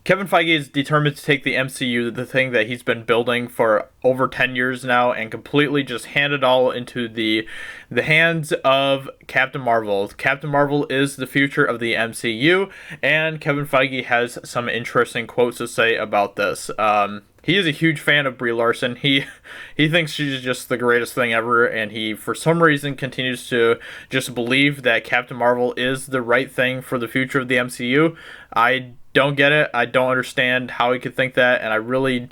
Kevin Feige is determined to take the MCU, the thing that he's been building for over 10 years now, and completely just hand it all into the hands of Captain Marvel. Captain Marvel is the future of the MCU, and Kevin Feige has some interesting quotes to say about this. He is a huge fan of Brie Larson. He thinks she's just the greatest thing ever, and he, for some reason, continues to just believe that Captain Marvel is the right thing for the future of the MCU. I don't get it. I don't understand how he could think that, and I really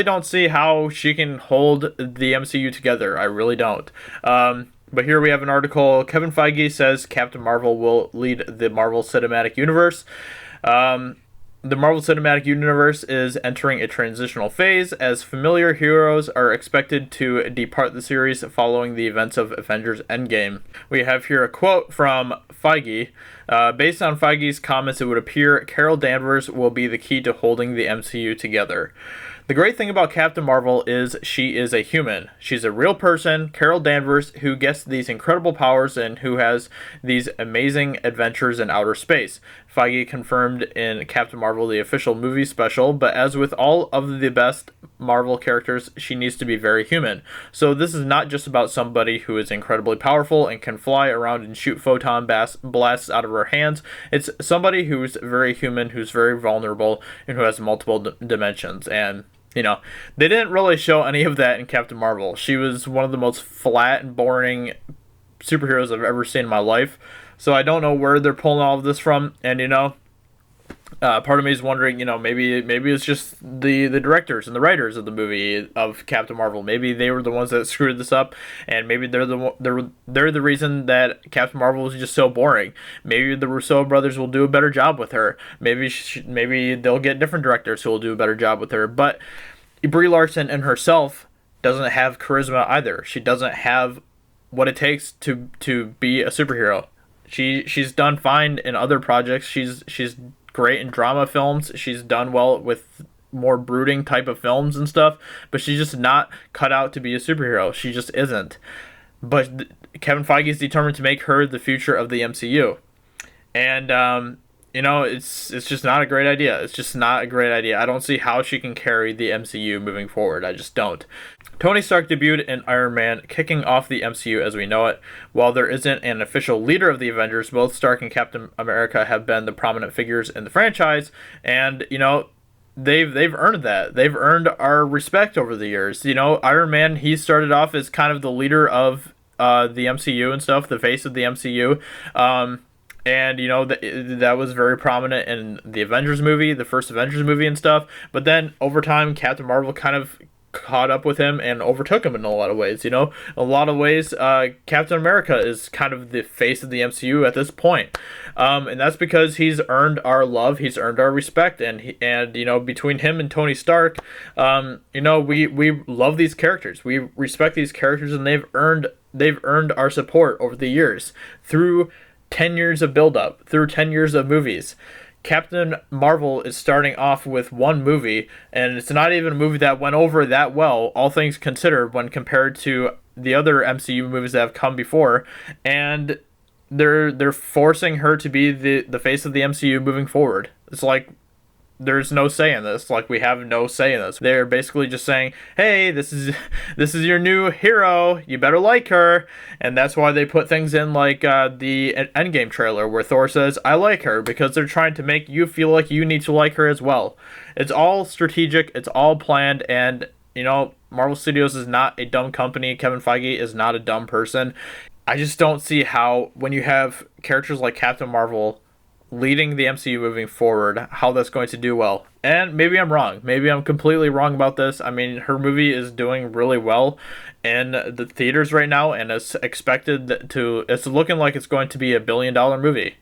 don't see how she can hold the MCU together. I really don't. But here we have an article. Kevin Feige says Captain Marvel will lead the Marvel Cinematic Universe. The Marvel Cinematic Universe is entering a transitional phase as familiar heroes are expected to depart the series following the events of Avengers Endgame. We have here a quote from Feige. Based on Feige's comments, it would appear Carol Danvers will be the key to holding the MCU together. The great thing about Captain Marvel is she is a human. She's a real person, Carol Danvers, who gets these incredible powers and who has these amazing adventures in outer space. Feige confirmed in Captain Marvel, the official movie special, but as with all of the best Marvel characters, she needs to be very human. So this is not just about somebody who is incredibly powerful and can fly around and shoot photon blasts out of her hands. It's somebody who's very human, who's very vulnerable, and who has multiple dimensions. And they didn't really show any of that in Captain Marvel. She was one of the most flat and boring superheroes I've ever seen in my life. So I don't know where they're pulling all of this from. And, part of me is wondering, maybe it's just the directors and the writers of the movie of Captain Marvel. Maybe they were the ones that screwed this up, and maybe they're the reason that Captain Marvel was just so boring. Maybe the Russo brothers will do a better job with her. Maybe they'll get different directors who will do a better job with her. But Brie Larson in herself doesn't have charisma either. She doesn't have what it takes to be a superhero. She's done fine in other projects. She's great in drama films. She's done well with more brooding type of films and stuff, but she's just not cut out to be a superhero. She just isn't. But Kevin Feige is determined to make her the future of the MCU. And it's just not a great idea. It's just not a great idea. I don't see how she can carry the MCU moving forward. I just don't. Tony Stark debuted in Iron Man, kicking off the MCU as we know it. While there isn't an official leader of the Avengers, both Stark and Captain America have been the prominent figures in the franchise, and they've earned that. They've earned our respect over the years. Iron Man, he started off as kind of the leader of the MCU and stuff, the face of the MCU. And, that was very prominent in the Avengers movie, the first Avengers movie and stuff. But then over time, Captain Marvel kind of caught up with him and overtook him in a lot of ways. A lot of ways, Captain America is kind of the face of the MCU at this point. And that's because he's earned our love, he's earned our respect, and between him and Tony Stark, we love these characters. We respect these characters, and they've earned our support over the years through 10 years of build-up, through 10 years of movies. Captain Marvel is starting off with one movie, and it's not even a movie that went over that well, all things considered, when compared to the other MCU movies that have come before. And they're forcing her to be the face of the MCU moving forward. It's like there's no say in this. Like, we have no say in this. They're basically just saying, hey, this is your new hero, you better like her. And that's why they put things in like the Endgame trailer where Thor says, I like her, because they're trying to make you feel like you need to like her as well. It's all strategic, it's all planned, and Marvel Studios is not a dumb company. Kevin Feige is not a dumb person. I just don't see how, when you have characters like Captain Marvel leading the MCU moving forward, how that's going to do well. And maybe I'm wrong. Maybe I'm completely wrong about this. I mean, her movie is doing really well in the theaters right now, and it's it's looking like it's going to be $1 billion movie.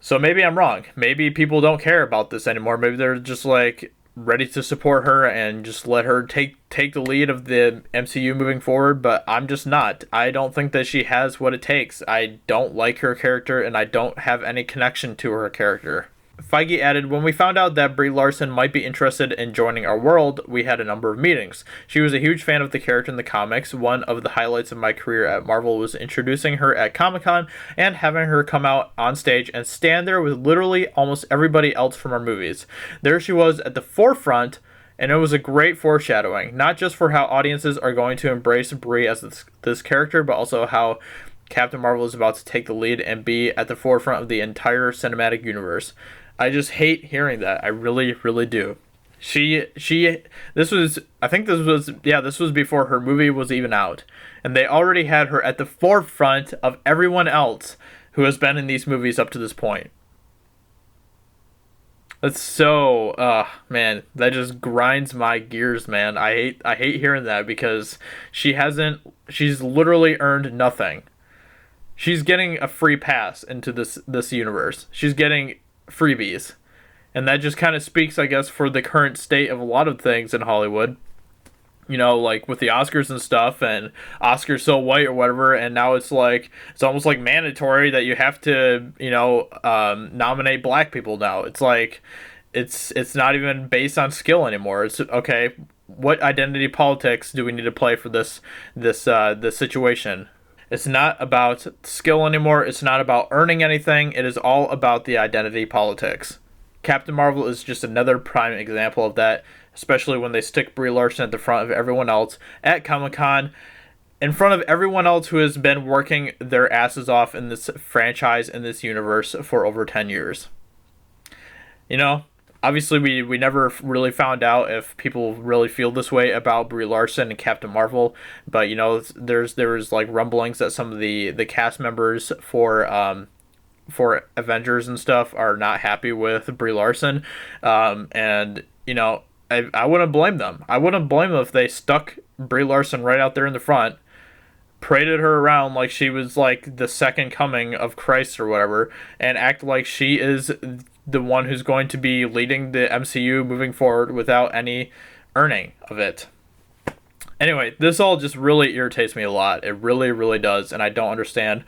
So maybe I'm wrong. Maybe people don't care about this anymore. Maybe they're just like ready to support her and just let her take the lead of the MCU moving forward, but I'm just not. I don't think that she has what it takes. I don't like her character, and I don't have any connection to her character. Feige added, "When we found out that Brie Larson might be interested in joining our world, we had a number of meetings. She was a huge fan of the character in the comics. One of the highlights of my career at Marvel was introducing her at Comic-Con and having her come out on stage and stand there with literally almost everybody else from our movies. There she was at the forefront, and it was a great foreshadowing, not just for how audiences are going to embrace Brie as this character, but also how Captain Marvel is about to take the lead and be at the forefront of the entire cinematic universe." I just hate hearing that. I really, really do. This was, I think this was before her movie was even out. And they already had her at the forefront of everyone else who has been in these movies up to this point. That's so, man, that just grinds my gears, man. I hate hearing that because she's literally earned nothing. She's getting a free pass into this universe. She's getting freebies. And that just kind of speaks, I guess, for the current state of a lot of things in Hollywood. You know, like with the Oscars and stuff, and Oscars so white or whatever, and now it's almost like mandatory that you have to, nominate black people now. It's like, it's not even based on skill anymore. It's okay, what identity politics do we need to play for this situation? It's not about skill anymore. It's not about earning anything. It is all about the identity politics. Captain Marvel is just another prime example of that, especially when they stick Brie Larson at the front of everyone else at Comic-Con, in front of everyone else who has been working their asses off in this franchise, in this universe, for over 10 years. You know, obviously we never really found out if people really feel this way about Brie Larson and Captain Marvel, but there was like rumblings that some of the cast members for Avengers and stuff are not happy with Brie Larson, and I wouldn't blame them. I wouldn't blame them if they stuck Brie Larson right out there in the front, paraded her around like she was like the second coming of Christ or whatever, and act like she is the one who's going to be leading the MCU moving forward without any earning of it. Anyway, this all just really irritates me a lot. It really, really does, and I don't understand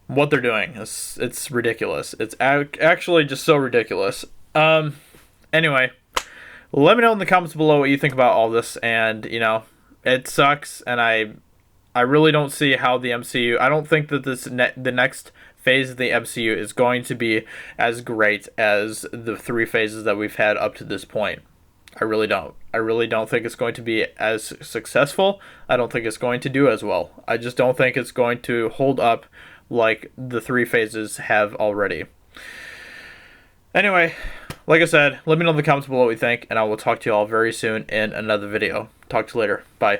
what they're doing. It's ridiculous. It's actually just so ridiculous. Anyway, let me know in the comments below what you think about all this, and it sucks, and I really don't see how the MCU, I don't think that the next phase of the MCU is going to be as great as the 3 phases that we've had up to this point. I really don't. I really don't think it's going to be as successful. I don't think it's going to do as well. I just don't think it's going to hold up like the 3 phases have already. Anyway, like I said, let me know in the comments below what you think, and I will talk to you all very soon in another video. Talk to you later. Bye.